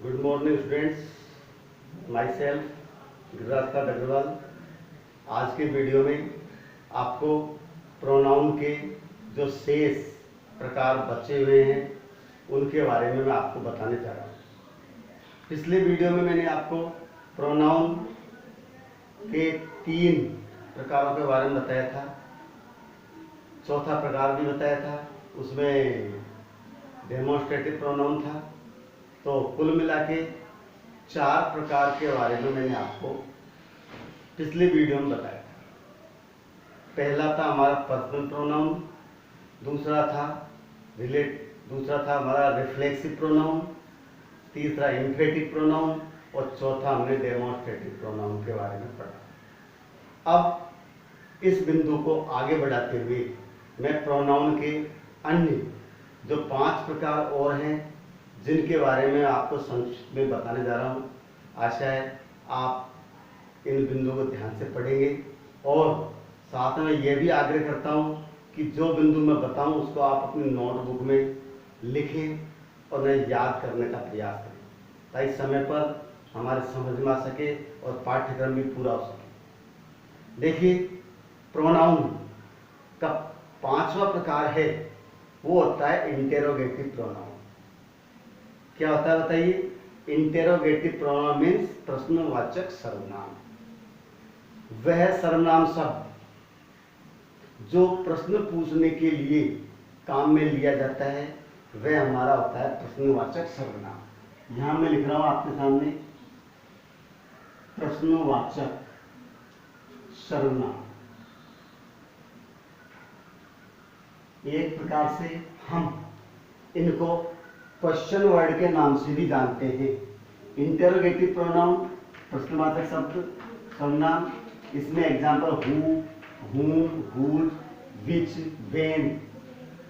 Good morning students, myself Giriraj Agrawal. आज के video में आपको प्रोनाउन के जो शेष प्रकार बचे हुए हैं उनके बारे में मैं आपको बताने जा रहा हूँ। पिछले वीडियो में मैंने आपको प्रोनाउन के 3 प्रकारों के बारे में बताया था, चौथा प्रकार भी बताया था, उसमें डेमोन्स्ट्रेटिव प्रोनाउन था। तो कुल मिला के 4 प्रकार के बारे में मैंने आपको पिछले वीडियो में बताया था। पहला था हमारा पर्सनल प्रोनाउन, दूसरा था हमारा रिफ्लेक्सिव प्रोनाउन, तीसरा एम्फेटिक प्रोनाउन और चौथा हमने डेमोन्स्ट्रेटिव प्रोनाउन के बारे में पढ़ा। अब इस बिंदु को आगे बढ़ाते हुए मैं प्रोनाउन के अन्य जो 5 प्रकार और हैं जिनके बारे में आपको संक्षिप्त में बताने जा रहा हूँ। आशा है आप इन बिंदुओं को ध्यान से पढ़ेंगे और साथ में यह भी आग्रह करता हूँ कि जो बिंदु मैं बताऊँ उसको आप अपनी नोटबुक में लिखें और उन्हें याद करने का प्रयास करें ताकि समय पर हमारे समझ में आ सके और पाठ्यक्रम भी पूरा हो सके। देखिए, प्रोनाउन का 5वां प्रकार है वो होता है इंटेरोगेटिव प्रोनाउन। क्या होता है बताइए? इंटेरोगेटिव प्रोनाउन मीन्स प्रश्नवाचक सर्वनाम। वह सर्वनाम शब्द जो प्रश्न पूछने के लिए काम में लिया जाता है वह हमारा होता है प्रश्नवाचक सर्वनाम। यहां मैं लिख रहा हूं आपके सामने प्रश्नवाचक सर्वनाम। एक प्रकार से हम इनको क्वेश्चन वर्ड के नाम से भी जानते हैं। इंटेरोगेटिव प्रोनाउन प्रश्नवाचक शब्द सर्वनाम, इसमें example who, whom, whose, which, when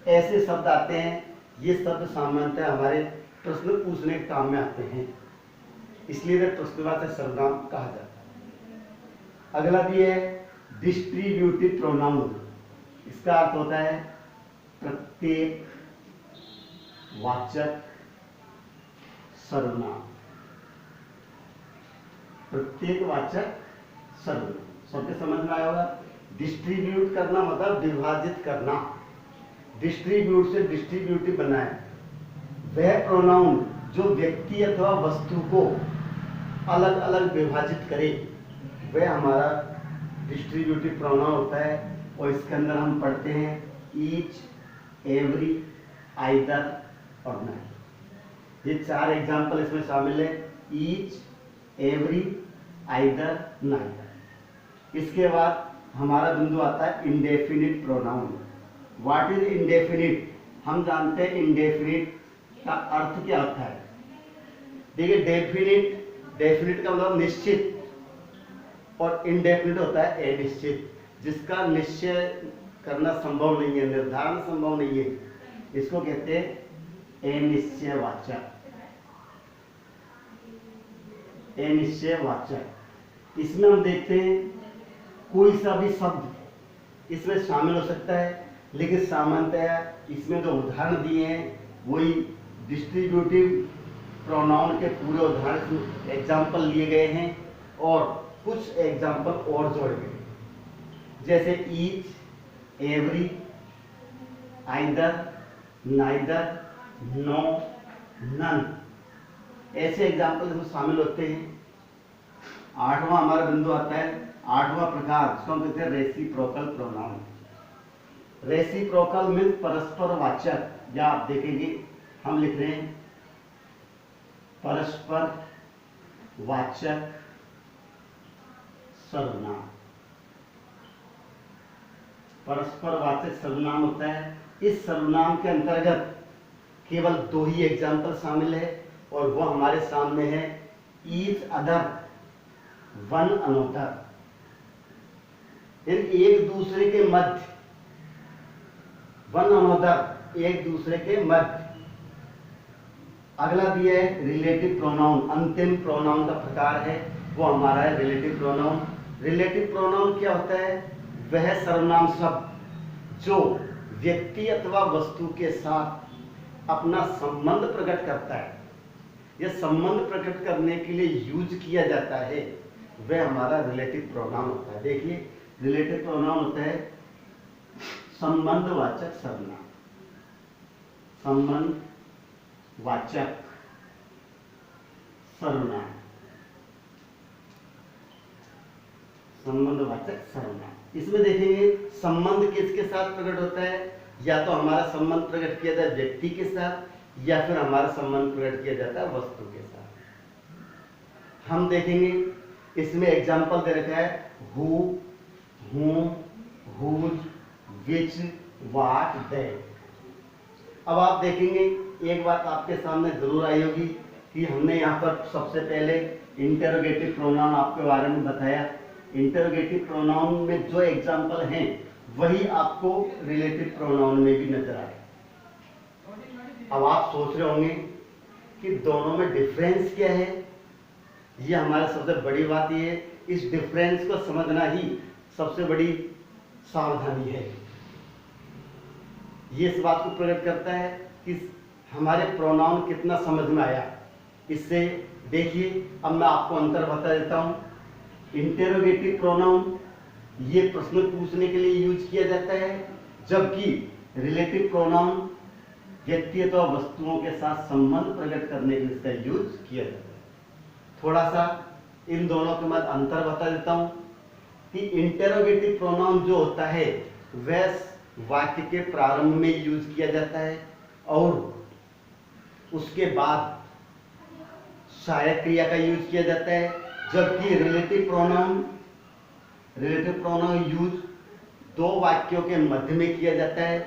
ऐसे शब्द आते हैं। ये शब्द सामान्यतः हमारे प्रश्न पूछने के काम में आते हैं, इसलिए वे प्रश्नवाचक सर्वनाम कहा जाता है। अगला भी है डिस्ट्रीब्यूटिव प्रोनाउन। इसका अर्थ होता है प्रत्येक वाचक सर्वनाम। प्रत्येक वाचक सर्वनाम सबके समझ में आया होगा। डिस्ट्रीब्यूट करना मतलब विभाजित करना। डिस्ट्रीब्यूट से डिस्ट्रीब्यूटिव बनाए। वह प्रोनाउन जो व्यक्ति अथवा वस्तु को अलग अलग विभाजित करे वह हमारा डिस्ट्रीब्यूटिव प्रोनाउन होता है। और इसके अंदर हम पढ़ते हैं ईच, एवरी, आइदर और नन। ये 4 एग्जाम्पल इसमें शामिल है, ईच, एवरी, आइदर, नाइदर। इसके बाद हमारा बिंदु आता है indefinite pronoun. What is indefinite? हम जानते हैं इंडेफिनिट का अर्थ क्या होता है। देखिए, डेफिनिट का मतलब निश्चित और इंडेफिनिट होता है अनिश्चित, जिसका निश्चय करना संभव नहीं है, निर्धारण संभव नहीं है। इसको कहते हैं अनिश्चयवाचक। अनिश्चयवाचक इसमें हम देखते हैं कोई सा भी शब्द इसमें शामिल हो सकता है, लेकिन सामान्यतः इसमें जो उदाहरण दिए हैं वही डिस्ट्रीब्यूटिव प्रोनाउन के पूरे उदाहरण एग्जाम्पल लिए गए हैं और कुछ एग्जाम्पल और जोड़े गए, जैसे each, every, either, neither, no, none. ऐसे एग्जाम्पल इसमें शामिल होते हैं। 8वां हमारा बिंदु आता है, 8वां प्रकार जिसको हम कहते हैं रेसिप्रोकल प्रोनाउन। रेसिप्रोकल मीन्स परस्पर वाचक, या आप देखेंगे हम लिख रहे हैं परस्पर वाचक सर्वनाम। परस्पर वाचक सर्वनाम होता है। इस सर्वनाम के अंतर्गत केवल 2 ही एग्जाम्पल शामिल है और वो हमारे सामने है ईच अदर, वन अनोदर। एक दूसरे के मध्य, वन अनोदर एक दूसरे के मध्य। अगला दिया है रिलेटिव प्रोनाउन। अंतिम प्रोनाउन का प्रकार है वो हमारा है रिलेटिव प्रोनाउन। रिलेटिव प्रोनाउन क्या होता है? वह सर्वनाम शब्द जो व्यक्ति अथवा वस्तु के साथ अपना संबंध प्रकट करता है। या संबंध प्रकट करने के लिए यूज किया जाता है वह हमारा रिलेटिव प्रोनाउन होता है। देखिए रिलेटिव प्रोनाउन होता है संबंधवाचक सर्वनाम, संबंधवाचक सर्वनाम, संबंधवाचक सर्वनाम। इसमें देखेंगे संबंध किसके साथ प्रकट होता है, या तो हमारा संबंध प्रकट किया जाता है व्यक्ति के साथ या फिर हमारा संबंध प्रकट किया जाता है वस्तु के साथ। हम देखेंगे इसमें एग्जाम्पल दे रखा है who, whom, whose, which, what, that. अब आप देखेंगे एक बात आपके सामने जरूर आई होगी कि हमने यहाँ पर सबसे पहले इंटरोगेटिव प्रोनाउन आपके बारे में बताया। इंटरोगेटिव प्रोनाउन में जो एग्जाम्पल हैं वही आपको रिलेटिव प्रोनाउन में भी नजर आए। अब आप सोच रहे होंगे कि दोनों में डिफरेंस क्या है। ये हमारे सबसे बड़ी बात ये है, इस डिफरेंस को समझना ही सबसे बड़ी सावधानी है। ये इस बात को प्रकट करता है कि हमारे प्रोनाउन कितना समझ में आया। इससे देखिए अब मैं आपको अंतर बता देता हूं। इंटरोगेटिव प्रोनाउन ये प्रश्न पूछने के लिए यूज किया जाता है, जबकि रिलेटिव प्रोनाउन व्यक्ति अथवा वस्तुओं के साथ संबंध प्रकट करने के लिए इसका यूज किया जाता है। थोड़ा सा इन दोनों के मध्य अंतर बता देता हूं कि इंटरोगेटिव प्रोनाउन जो होता है वह वाक्य के प्रारंभ में यूज किया जाता है और उसके बाद सहायक क्रिया का यूज किया जाता है, जबकि रिलेटिव प्रोनाउन यूज दो वाक्यों के मध्य में किया जाता है,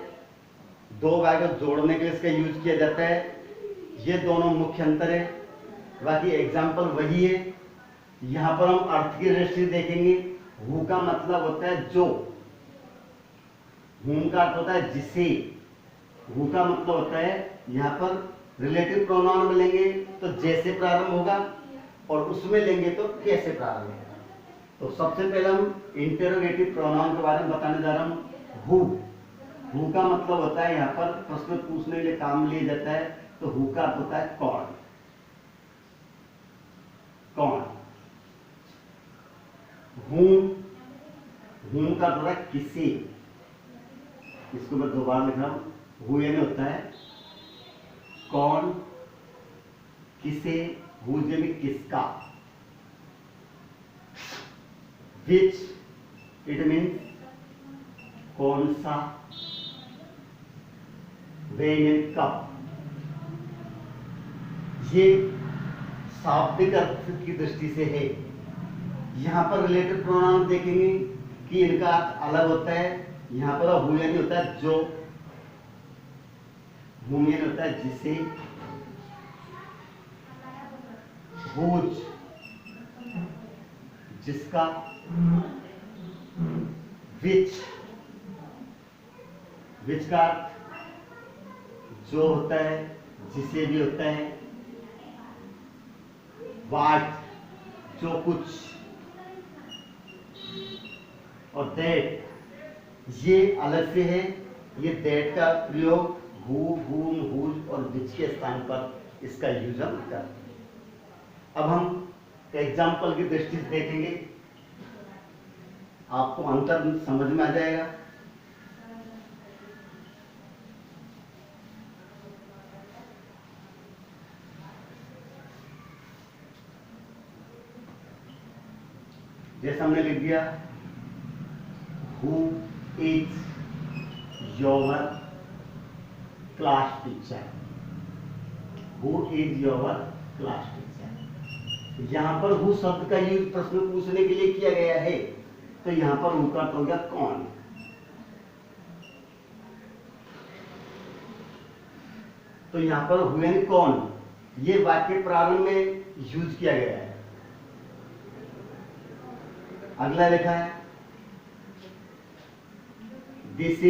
दो वाक्य जोड़ने के लिए इसका यूज किया जाता है। ये दोनों मुख्य अंतर है, बाकी एग्जाम्पल वही है। यहां पर हम अर्थ की दृष्टि देखेंगे। हु का मतलब होता है जो, हुम का अर्थ होता है जिसे। हु का मतलब होता है यहाँ पर रिलेटिव प्रोनाउन में लेंगे तो जैसे प्रारंभ होगा और उसमें लेंगे तो कैसे प्रारंभ होगा। तो सबसे पहले हम इंटरोगेटिव प्रोनाउन के बारे में बताने जा रहा हूं। हु का मतलब होता है यहाँ पर प्रश्न पूछने के लिए काम लिया जाता है, तो हु का अर्थ होता है कौन। कौन। हूम का अर्थ होता है किसे। इसको मैं दोबारा लिख रहा हूं। हु यानी होता है कौन, किसे, हुज यानी किसका। विच इट मीन्स कौन सा। वे यानी कब। ये शाब्दिक अर्थ की दृष्टि से है। यहां पर रिलेटिव प्रोनाउन देखेंगे कि इनका अर्थ अलग होता है। यहां पर हु यानी होता है जो, हुम यानी होता है जिसे, हुज जिसका, विच का अर्थ जो होता है, जिसे भी होता है, वाट जो कुछ, और दैट ये अलग से है। ये दैट का प्रयोग हु, हुम, हुज और विच के स्थान पर इसका यूज हम करते हैं। अब हम एग्जाम्पल की दृष्टि से देखेंगे, आपको अंतर समझ में आ जाएगा। जैसे हमने लिख दिया who is your class teacher. Who is your class teacher. यहां पर हु शब्द का यूज प्रश्न पूछने के लिए किया गया है, तो यहां पर हु का अर्थ हो गया कौन। तो यहां पर हु यानी कौन, ये वाक्य प्रारंभ में यूज किया गया है। अगला लिखा है this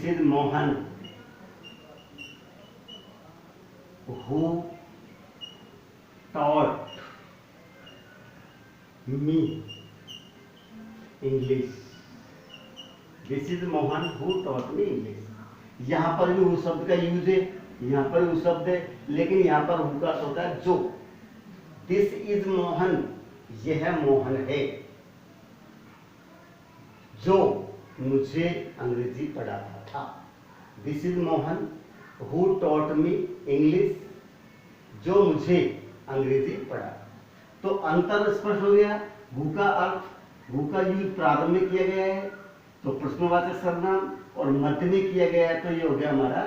is Mohan who taught me English. This is Mohan who taught me English. यहां पर भी हु शब्द का यूज है, यहाँ पर यू शब्द है, लेकिन यहाँ पर हु का अर्थ होता है जो। दिस इज मोहन, यह मोहन है जो मुझे अंग्रेजी पढ़ाता था। This is Mohan who taught me English, जो मुझे अंग्रेजी पढ़ा। तो अंतर स्पष्ट हो गया। हु का अर्थ, हु का यूज प्रारंभ में किया गया है तो प्रश्नवाचक सर्वनाम, और मध्य में किया गया है तो ये हो गया हमारा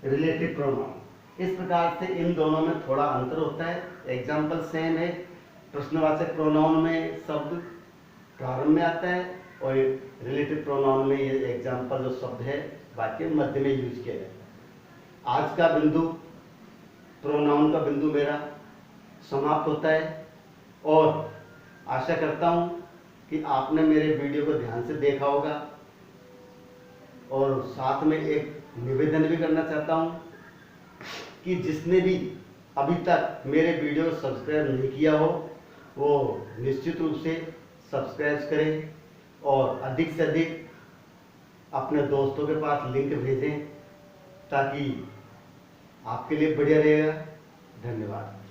रिलेटिव प्रोनाउन। इस प्रकार से इन दोनों में थोड़ा अंतर होता है। एग्जाम्पल सेम है, प्रश्नवाचक प्रोनाउन में शब्द प्रारंभ में आता है और रिलेटिव प्रोनाउन में ये एग्जाम्पल जो शब्द है वाक्य मध्य में यूज किया जाता है। आज का बिंदु, प्रोनाउन का बिंदु मेरा समाप्त होता है और आशा करता हूं कि आपने मेरे वीडियो को ध्यान से देखा होगा, और साथ में एक निवेदन भी करना चाहता हूं कि जिसने भी अभी तक मेरे वीडियो को सब्सक्राइब नहीं किया हो वो निश्चित रूप से सब्सक्राइब करें और अधिक से अधिक अपने दोस्तों के पास लिंक भेजें ताकि आपके लिए बढ़िया रहेगा। धन्यवाद।